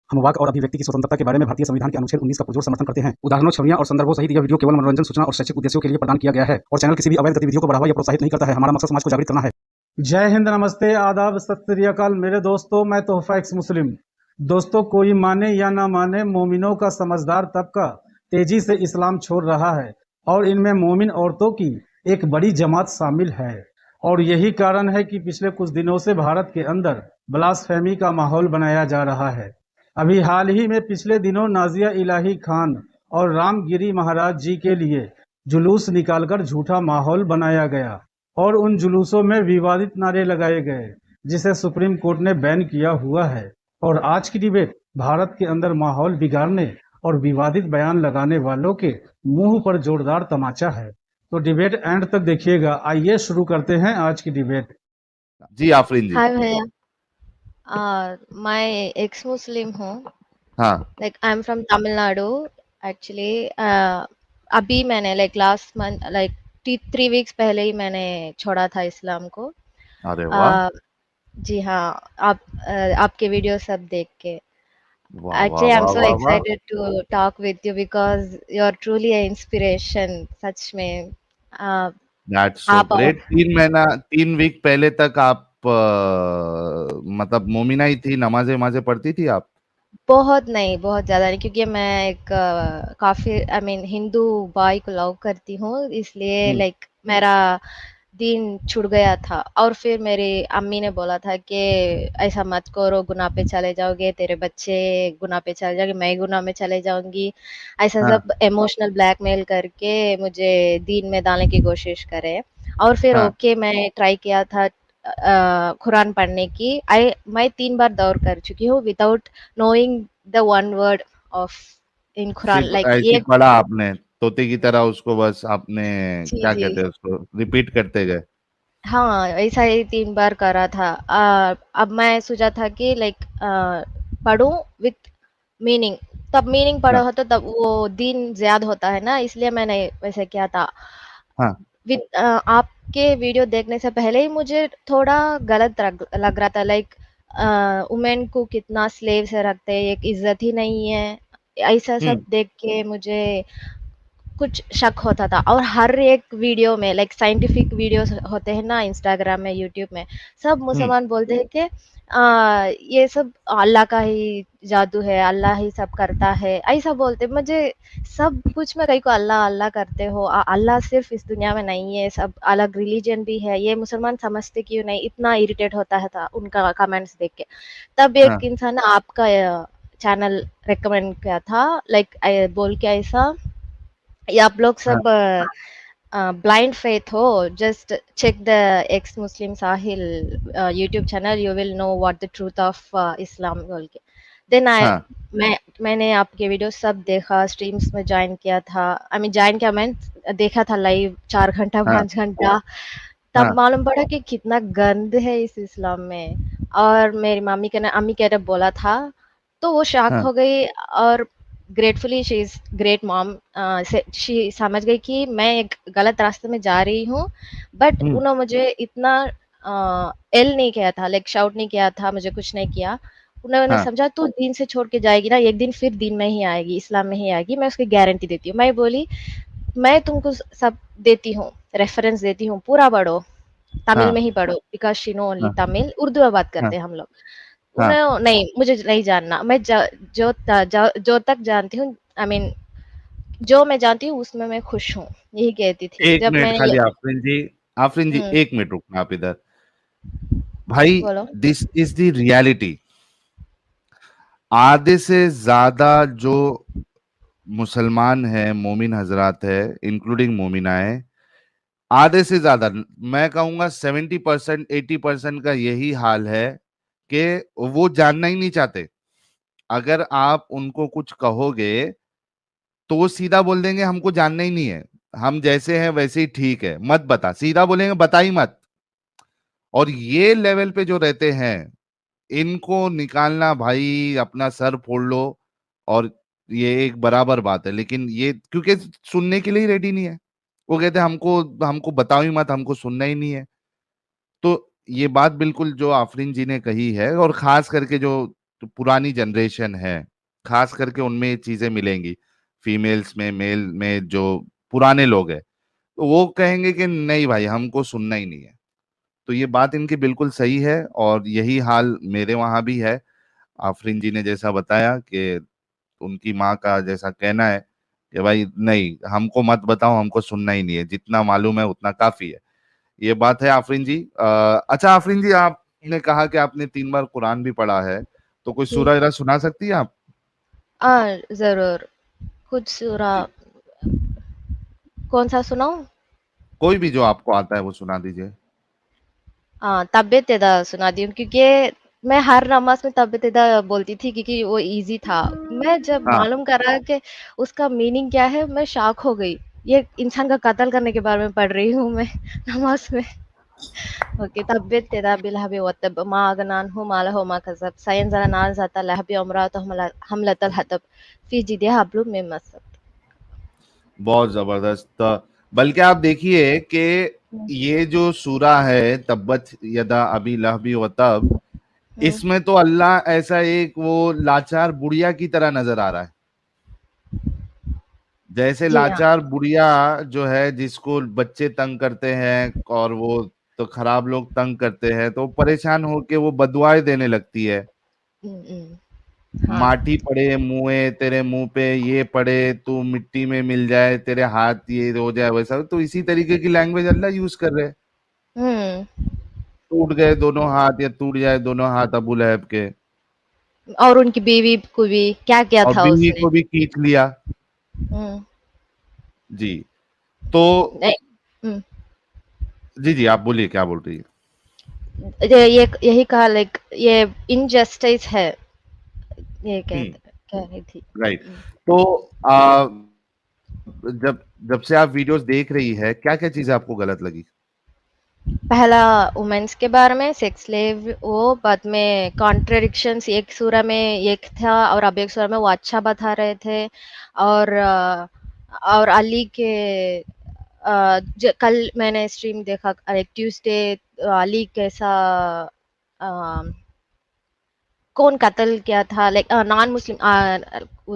हम वाक और अभिव्यक्ति की स्वतंत्रता के बारे में भारतीय संविधान के अनुच्छेद 19 का पुरजोर समर्थन करते हैं। उदाहरणों, छवियां और संदर्भों सहित यह वीडियो केवल मनोरंजन, सूचना और शैक्षिक उद्देश्यों के लिए प्रदान किया गया है और चैनल किसी भी अवैध गतिविधियों को बढ़ावा या प्रोत्साहित नहीं करता है। हमारा मकसद समाज को जागृत करना है। जय हिंद, नमस्ते, आदाब, सत श्री अकाल मेरे दोस्तों। मैं तोहफा एक्स मुस्लिम। दोस्तों, कोई माने या ना माने, मोमिनों का समझदार तबका तेजी से इस्लाम छोड़ रहा है और इनमें मोमिन औरतों की एक बड़ी जमात शामिल है। और यही कारण है कि पिछले कुछ दिनों से भारत के अंदर ब्लास्फेमी का माहौल बनाया जा रहा है। अभी हाल ही में पिछले दिनों नाजिया इलाही खान और रामगिरी महाराज जी के लिए जुलूस निकालकर झूठा माहौल बनाया गया और उन जुलूसों में विवादित नारे लगाए गए, जिसे सुप्रीम कोर्ट ने बैन किया हुआ है। और आज की डिबेट भारत के अंदर माहौल बिगाड़ने और विवादित बयान लगाने वालों के मुंह पर जोरदार तमाचा है। तो डिबेट एंड तक देखिएगा। आइए शुरू करते हैं आज की डिबेट। जी आफरीन जी। हाय भैया, मैं एक्स मुस्लिम हूँ। हाँ, like I am from Tamil Nadu actually. अभी मैंने like last month, like 3 weeks पहले ही मैंने छोड़ा था इस्लाम को। अरे वाह, जी हाँ, आपके वीडियो सब देख के वाह एक्चुअली आई एम वाह सो वाह वाह। Excited to talk with you because you are truly a inspiration. सच में दैट्स सो आप ग्रेट। 3 वीक पहले तक आप मतलब मोमिना ही थी, नमाजें वमाजें पढ़ती थी आप? बहुत नहीं, बहुत ज़्यादा नहीं, क्योंकि मैं एक काफ़ी आई मीन हिंदू बॉय को लव करती हूँ, इसलिए लाइक मेरा दीन छूट गया था। और फिर मेरी अम्मी ने बोला था कि ऐसा मत करो, गुनाह पे चले जाओगे, तेरे बच्चे गुनाह पे चले जाओगे, मैं गुनाह में चले जाऊंगी। ऐसा हाँ, सब इमोशनल ब्लैकमेल करके मुझे दीन में डालने की कोशिश करे। और फिर हाँ, ओके, मैं ट्राई किया था कुरान पढ़ने की। मैं 3 बार दौर कर चुकी हूँ without knowing the one word of in Quran, सिर्फ like ऐसी एक। पढ़ा आपने तोते की तरह उसको, बस आपने जी क्या जी कहते हैं उसको रिपीट करते गए? हाँ, ऐसा ही 3 बार करा था। अब मैं सोचा था कि लाइक पढ़ूं विथ मीनिंग। तब मीनिंग पढ़ा हाँ, होता तब वो दिन ज्यादा होता है ना, इसलिए मैंने वैसे किया था। हाँ, आपके वीडियो देखने से पहले ही मुझे थोड़ा गलत लग रहा था। लाइक वुमेन को कितना स्लेव से रखते हैं, एक इज्जत ही नहीं है, ऐसा सब देख के मुझे कुछ शक होता था। और हर एक वीडियो में लाइक साइंटिफिक वीडियोस होते हैं ना, इंस्टाग्राम में, यूट्यूब में, सब मुसलमान बोलते हैं कि ये सब अल्लाह का ही जादू है, अल्लाह ही सब करता है, ऐसा बोलते। मुझे सब कुछ में कहीं को अल्लाह अल्लाह करते हो, अल्लाह सिर्फ इस दुनिया में नहीं है, सब अलग रिलीजन भी है, ये मुसलमान समझते क्यों नहीं? इतना इरिटेट होता है था उनका कमेंट्स देख के। तब हाँ, एक इंसान ने आपका चैनल रिकमेंड किया था, लाइक बोल के ऐसा, ये आप लोग हाँ, सब ब्लाइंड फेथ हो, just check the ex Muslim Sahil YouTube channel, you will know what the truth of Islam बोल के। देन हाँ, मैंने आपके वीडियो सब देखा, स्ट्रीम्स में ज्वाइन किया था। आई मीन ज्वाइन किया, मैं देखा था लाइव 4 घंटा हाँ, 5 घंटा। तब हाँ, मालूम पड़ा कि कितना गंद है इस इस्लाम में। और मेरी अम्मी के ने बोला था, तो वो शॉक हाँ, हो गई। और gratefully she is great mom, she समझ गई कि मैं एक गलत रास्ते में जा रही हूँ। बट उन्होंने मुझे इतना एल नहीं किया था, लाइक शाउट नहीं किया था, मुझे कुछ नहीं किया। उन्होंने हाँ, समझा तू दीन से छोड़ के जाएगी ना, एक दिन फिर दीन में ही आएगी, इस्लाम में ही आएगी, मैं उसकी गारंटी देती हूँ। मैं बोली मैं तुमको सब देती हूँ, रेफरेंस देती हूँ, पूरा पढ़ो, तमिल हाँ, में ही पढ़ो, बिकॉज शी नो ओनली हाँ, तमिल, उर्दू में बात हाँ, करते हैं हम लोग। हाँ। उन्हें नहीं, मुझे नहीं जानना। मैं जो तक जानती हूँ, आई मीन जो मैं जानती हूँ उसमें मैं खुश हूँ, यही कहती थी एक जब मिनट मैंने खाली आफरीन जी, आफरीन जी हम्म, एक मिनट रुकना आप इधर। भाई, बोलो। This is the reality. आधे से ज्यादा जो मुसलमान है, मोमिन हजरात है, इंक्लूडिंग मोमिना है, आधे से ज्यादा, मैं कहूंगा 70% 80% का यही हाल है कि वो जानना ही नहीं चाहते। अगर आप उनको कुछ कहोगे तो वो सीधा बोल देंगे हमको जानना ही नहीं है, हम जैसे हैं वैसे ही ठीक है, मत बता, सीधा बोलेंगे बता ही मत। और ये लेवल पे जो रहते हैं, इनको निकालना भाई अपना सर फोड़ लो। और ये एक बराबर बात है, लेकिन ये क्योंकि सुनने के लिए ही रेडी नहीं है। वो कहते हैं हमको हमको बताओ ही मत, हमको सुनना ही नहीं है। तो ये बात बिल्कुल जो आफरीन जी ने कही है, और खास करके जो पुरानी जनरेशन है, खास करके उनमें ये चीजें मिलेंगी, फीमेल्स में, मेल में, जो पुराने लोग हैं, तो वो कहेंगे कि नहीं भाई हमको सुनना ही नहीं है। तो ये बात इनकी बिल्कुल सही है, और यही हाल मेरे वहां भी है। आफरीन जी ने जैसा बताया कि उनकी माँ का जैसा कहना है कि भाई नहीं, हमको मत बताओ, हमको सुनना ही नहीं है, जितना मालूम है उतना काफी है। ये बात है आफरीन जी। अच्छा आफरीन जी, आपने कहा कि आपने 3 बार कुरान भी पढ़ा है, तो कोई जी। सूरह जरा सुना सकती है आप? जरूर। कुछ सूरा जी, कौन सा सुनाऊं? कोई भी जो आपको आता है वो सुना दीजिए। तबीयत यदा सुना दी हूँ, क्योंकि मैं हर नमाज में तबीयत यदा बोलती थी, क्योंकि वो इजी था। मैं जब हाँ, मालूम करा कि उसका मीनिंग क्या है, मैं शॉक हो गई। ये इंसान का कत्ल करने के बारे में पढ़ रही हूँ मैं नमाज में। ओके, तबीयत यदा बिलहबी वतब मा अगनान हो माला हो मा कसब सायन जरा नाल जाता लहबी उमरा तो हमलतल हतब फी जिदे हब्लुम मिन मसद। बहुत जबरदस्त। बल्कि आप देखिए कि ये जो सूरा है तब्बत यदा अभी लहबी व तब, हुँ, इसमें तो अल्लाह ऐसा एक वो लाचार बुढ़िया की तरह नजर आ रहा है। जैसे जी हाँ। लाचार बुढ़िया जो है, जिसको बच्चे तंग करते हैं और वो तो खराब लोग तंग करते हैं, तो परेशान होके वो बदुआएं देने लगती है। हाँ। माटी पड़े मुंहे तेरे मुंह पे, ये पड़े तू मिट्टी में मिल जाए, तेरे हाथ ये हो जाए, वैसा। तो इसी तरीके की लैंग्वेज अल्लाह यूज कर रहे हैं। हुँ, टूट गए दोनों हाथ, या टूट जाए दोनों हाथ अबू लहब के, और उनकी बीवी को भी क्या-क्या और था बीवी उसने। को भी खींच लिया। हुँ, जी। तो नहीं। हुँ, जी जी, आप बोलिए, क्या बोल रही है? ये यही कहा, लाइक ये इनजस्टिस है, ये हम्म। कह रही थी। राइट। हुँ। तो आ, जब जब से आप वीडियोस देख रही है, क्या क्या चीजें आपको गलत लगी? पहला वुमेन्स के बारे में, सेक्स स्लेव, वो बाद में कॉन्ट्रडिक्शंस, एक सूरा में एक था और अब एक सूरा में वो अच्छा बता रहे थे। और और अली के कल मैंने स्ट्रीम देखा, एक ट्यूसडे, अली कैसा कौन कत्ल किया था, लाइक नॉन मुस्लिम,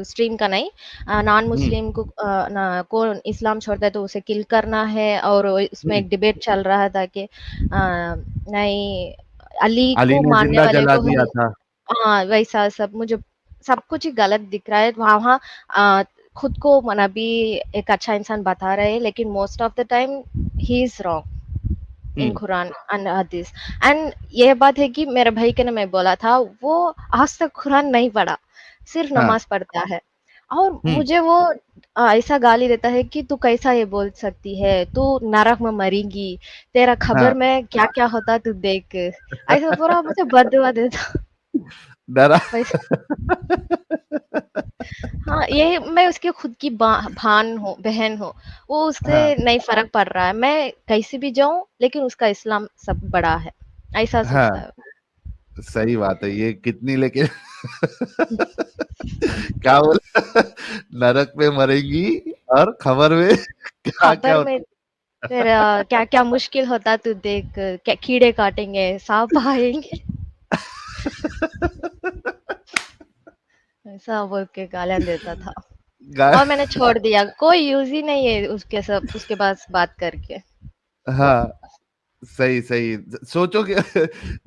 स्ट्रीम का नहीं, नॉन हम्म। मुस्लिम को कौन इस्लाम छोड़ता है तो उसे किल करना है। और उसमें हम्म। एक डिबेट चल रहा था कि नहीं, अली अली को ने मारने जिंदा वाले जला को दिया हम, था। हाँ वैसा सब मुझे सब कुछ ही गलत दिख रहा है वहाँ। अ, खुद को नबी एक अच्छा इंसान बता रहे हैं, लेकिन most of the time he is wrong in hmm. Quran and हदीस। एंड ये बात है कि मेरे भाई के ने मैं बोला था, वो आज तक कुरान नहीं पढ़ा, सिर्फ हाँ। नमाज पढ़ता है। और हम्म। मुझे वो ऐसा गाली देता है कि तू कैसा ये बोल सकती है, तू नरक में मरेगी, तेरा हाँ। खबर में क्या क्या होता तू देख, ऐसा पूरा मुझे बददुआ देता डरा। वैसे। हाँ, ये मैं उसकी खुद की भान हूँ, बहन हूँ। वो उससे हाँ। नहीं फ़र्क पड़ रहा है। मैं कैसे भी जाऊँ, लेकिन उसका इस्लाम सब बड़ा है, ऐसा सोचता हाँ, है वो। सही बात है। ये कितनी लेकिन क्या बोला? नरक में मरेंगी, और खबर में क्या क्या खबर में होता। तेरा क्या-क्या मुश्किल होता तू देख, क्या कीड़े काटेंगे, सांप आएँगे, ऐसा बोल के गालियाँ देता था। गाय। और मैंने छोड़ दिया, कोई यूज़ ही नहीं है उसके पास बात करके। हाँ, सही सही। सोचो कि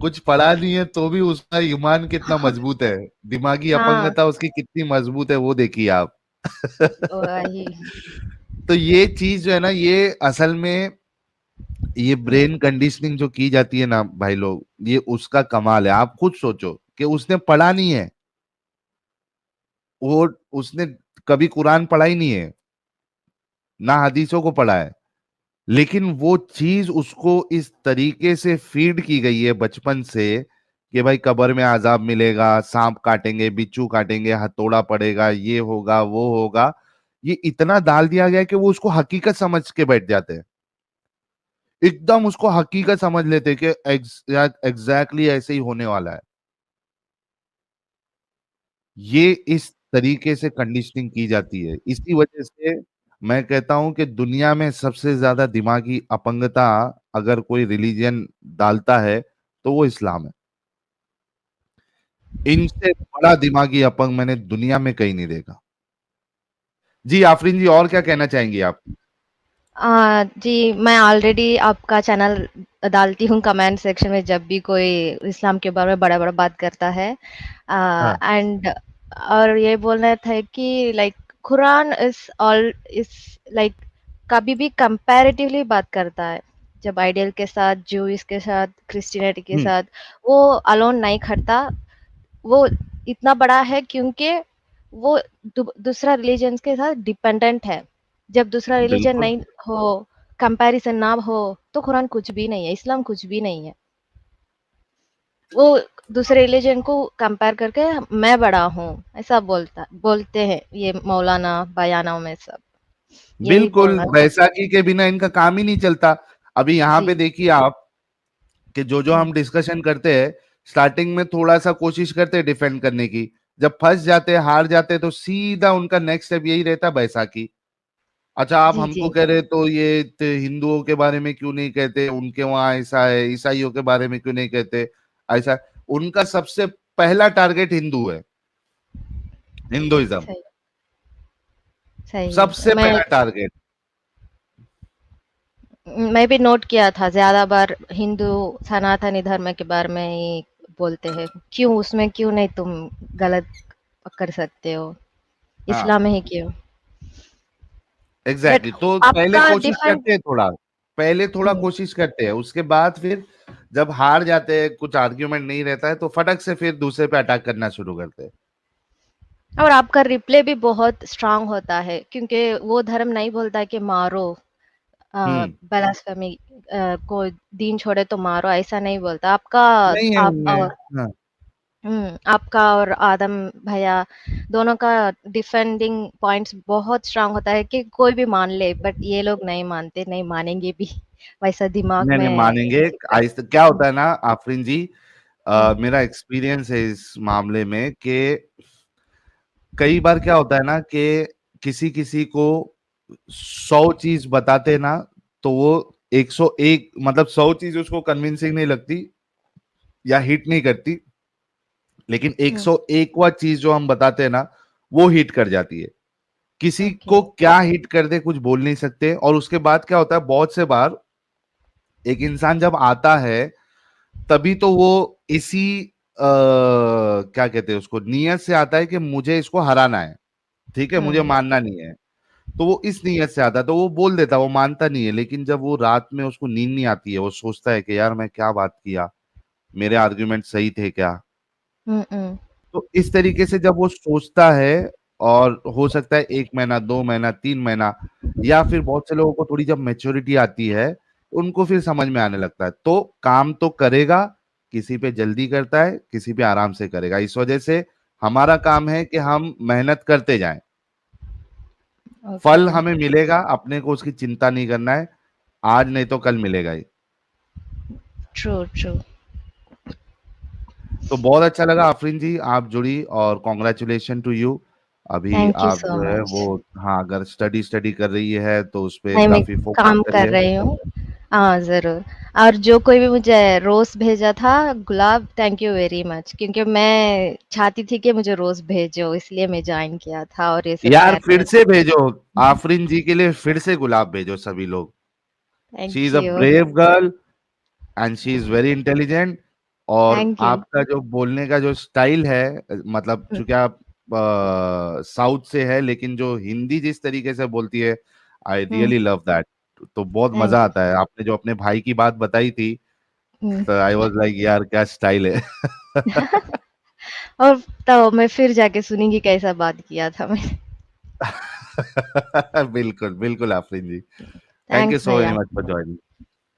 कुछ पढ़ा नहीं है तो भी उसका ईमान कितना मजबूत है, दिमागी हाँ, अपंगता उसकी कितनी मजबूत है, वो देखिए आप। वही। तो ये चीज जो है ना, ये असल में ये हुँ, ब्रेन कंडीशनिंग जो की जाती है ना भाई लोग, ये उसका कमाल है। आप खुद सोचो कि उसने पढ़ा नहीं है, वो उसने कभी कुरान पढ़ा ही नहीं है, ना हदीसों को पढ़ा है, लेकिन वो चीज उसको इस तरीके से फीड की गई है बचपन से कि भाई कब्र में आजाब मिलेगा, सांप काटेंगे, बिच्छू काटेंगे, हथौड़ा पड़ेगा, ये होगा वो होगा। ये इतना डाल दिया गया है कि वो उसको हकीकत समझ के बैठ जाते हैं, एकदम उसको हकीकत समझ लेते हैं कि एग्जैक्टली ऐसे ही होने वाला है। ये इस तरीके से कंडीशनिंग की जाती है। इसी वजह से मैं कहता हूं कि दुनिया में सबसे ज्यादा दिमागी अपंगता अगर कोई रिलीजन डालता है तो वो इस्लाम है। इनसे बड़ा दिमागी अपंग मैंने दुनिया में कहीं नहीं देखा। जी आफरीन जी, और क्या कहना चाहेंगी आप? जी, मैं ऑलरेडी आपका चैनल डालती हूँ कमेंट सेक्शन में जब भी कोई इस्लाम के बारे में बड़ा-बड़ा बात करता है। हाँ, एंड और ये बोलना था कि लाइक कुरान इज़ लाइक कभी भी कंपैरेटिवली बात करता है। जब आइडियल के साथ, ज्यूइश के साथ, क्रिश्चियनिटी के हुँ, साथ, वो अलोन नहीं खड़ता। वो इतना बड़ा है क्योंकि वो दूसरा रिलीजन्स के साथ डिपेंडेंट है। जब दूसरा रिलीजन बिल्कुल। नहीं हो, कंपैरिजन ना हो, तो कुरान कुछ भी नहीं है, इस्लाम कुछ भी नहीं है। वो दूसरे रिलीजन को कंपेयर करके मैं बड़ा हूँ, ऐसा बोलते हैं ये मौलाना बयानों में सब। यही बिल्कुल, बोलना था। बैसाखी के बिना इनका काम ही नहीं चलता। अभी यहाँ पे जी, देखिए आप कि जो हुँ, हम डिस्कशन करते हैं, स्टार्टिंग में थोड़ा-सा कोशिश करते हैं डिफेंड करने की। जब फँस जाते हैं, हार जाते हैं, तो सीधा उनका नेक्स्ट स्टेप यही रहता है बैसाखी। अच्छा, आप जी, हमको जी। कह रहे तो ये हिंदुओं के बारे में क्यों नहीं कहते, उनके वहाँ ऐसा है, ईसाइयों के बारे में क्यों नहीं कहते, ऐसा। उनका सबसे पहला टारगेट हिंदू है, हिंदुइज्म, सही सही है। सबसे पहला टारगेट। मैं भी नोट किया था, ज़्यादा बार हिंदू सनातनी धर्म के बारे में ही बोलते हैं। क्यों उसमें क्यों नहीं तुम गलत कर सकते हो? हाँ, इस्लाम में ही क्यों? But exactly exactly. तो पहले आपका कोशिश डिफरेंट करते हैं थोड़ा, पहले थोड़ा हुँ, कोशिश करते हैं, उसके बाद फिर जब हार जाते हैं, कुछ आर्ग्यूमेंट नहीं रहता है, तो फटक से फिर दूसरे पे अटैक करना शुरू करते हैं। और आपका रिप्ले भी बहुत स्ट्रॉन्ग होता है क्योंकि वो धर्म नहीं बोलता कि मारो हम्म, ब्लास्फेमी कोई दीन छोड़े तो मारो ऐसा नहीं बोलता। आपका नहीं है आप उनमें। और हाँ, आपका और आदम भैया दोनों का डिफेंडिंग पॉइंट्स बहुत स्ट्रांग होता है कि कोई भी मान ले बट ये लोग नहीं मानते, नहीं मानेंगे भी वैसा दिमाग नहीं नहीं में मानेंगे। क्या हुँ, होता है ना आफरीन जी, हुँ, मेरा एक्सपीरियंस है इस मामले में कि कई बार क्या होता है ना कि किसी किसी को 100 चीज बताते ना, तो वो 101 मतलब 100 चीज उसको कन्विंसिंग नहीं लगती या हिट नहीं करती, लेकिन हुँ, 101वां चीज जो हम बताते हैं ना, वो हिट कर जाती है। किसी ओके, को क्या हिट कर दे कुछ बोल नहीं सकते। और उसके बाद क्या होता है, बहुत से बार एक इंसान जब आता है, तभी तो वो इसी क्या कहते हैं उसको, नियत से आता है कि मुझे इसको हराना है, ठीक है, मुझे हुँ, मानना नहीं है। तो वो इस नीयत से आता है, तो वो बोल देता है, वो मानता नहीं है। लेकिन जब वो रात में उसको नींद नहीं आती है, वो सोचता है कि यार मैं क्या बात किया, मेरे आर्ग्यूमेंट सही थे क्या। हुँ, हुँ, तो इस तरीके से जब वो सोचता है, और हो सकता है 1 महीना, 2 महीना, 3 महीना, या फिर बहुत से लोगों को थोड़ी जब मेच्योरिटी आती है, उनको फिर समझ में आने लगता है, तो काम तो करेगा। किसी पे जल्दी करता है, किसी पे आराम से करेगा। इस वजह से हमारा काम है कि हम मेहनत करते जाएं, ओके, फल हमें मिलेगा, अपने को उसकी चिंता नहीं करना है। आज नहीं तो कल मिलेगा ही। True, true. तो बहुत अच्छा लगा आफरीन जी, आप जुड़ी, और कॉन्ग्रेचुलेशन टू यू। अभी थैंक यू आप सो जो है वो, मच। हाँ, अगर स्टडी स्टडी कर रही है तो उस पे नहीं, मैं काफी फोकस काम कर करिए। रही हूँ। हाँ, ज़रूर। और जो कोई भी मुझे रोज़ भेजा था गुलाब, थैंक यू वेरी मच क्योंकि मैं चाहती थी कि मुझे रोज़ भेजो इसलिए मैं जॉइन किया था और ये सब यार शेयर फिर किया था। से भेजो, आफरीन जी के लिए फिर से गुलाब भेजो सभी लोग। She thank is a you, brave girl and she is very intelligent. और थैंक यू। आपका जो बोलने का जो स्टाइल है, मतलब हुँ, चूंकि आप साउथ से है, लेकिन जो हिंदी जिस तरीके से बोलती है, आई हुँ, रियली लव दैट। तो बहुत मजा थैंक यू। आता है। आपने जो अपने भाई की बात बताई थी, हुँ। तो आई वाज लाइक यार क्या स्टाइल है। और तो मैं फिर जाके सुनूँगी कैसा बात किया था मैंने। बिल्कुल बिल्कुल Afreen ji, thank you thanks so very भैया। Much for joining.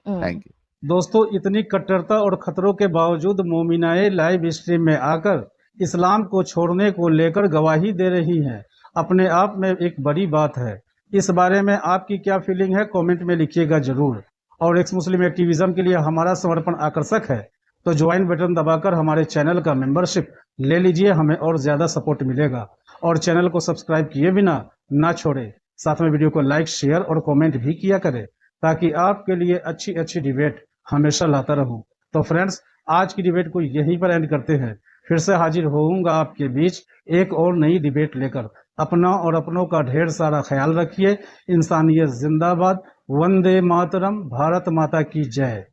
हुँ, थैंक यू। दोस्तों, इतनी कट्टरता और खतरों के बावजूद मोमिनाएं लाइव स्ट्रीम में आकर इस्लाम को छोड़ने को लेकर गवाही दे रही हैं, अपने आप में एक बड़ी बात है। इस बारे में आपकी क्या फीलिंग है, कमेंट में लिखिएगा जरूर। और एक्स मुस्लिम एक्टिविज्म के लिए हमारा समर्पण आकर्षक है, तो ज्वाइन बटन दबाकर हमारे चैनल का मेंबरशिप ले लीजिए, हमें और ज्यादा सपोर्ट मिलेगा। और चैनल को सब्सक्राइब किए बिना ना छोड़े, साथ में वीडियो को लाइक, शेयर और कमेंट भी किया करें, ताकि आपके लिए अच्छी अच्छी डिबेट हमेशा लाता रहूं। तो फ्रेंड्स, आज की डिबेट को यहीं पर एंड करते हैं। फिर से हाजिर होऊंगा आपके बीच एक और नई डिबेट लेकर। अपना और अपनों का ढेर सारा ख्याल रखिए। इंसानियत जिंदाबाद। वंदे मातरम। भारत माता की जय।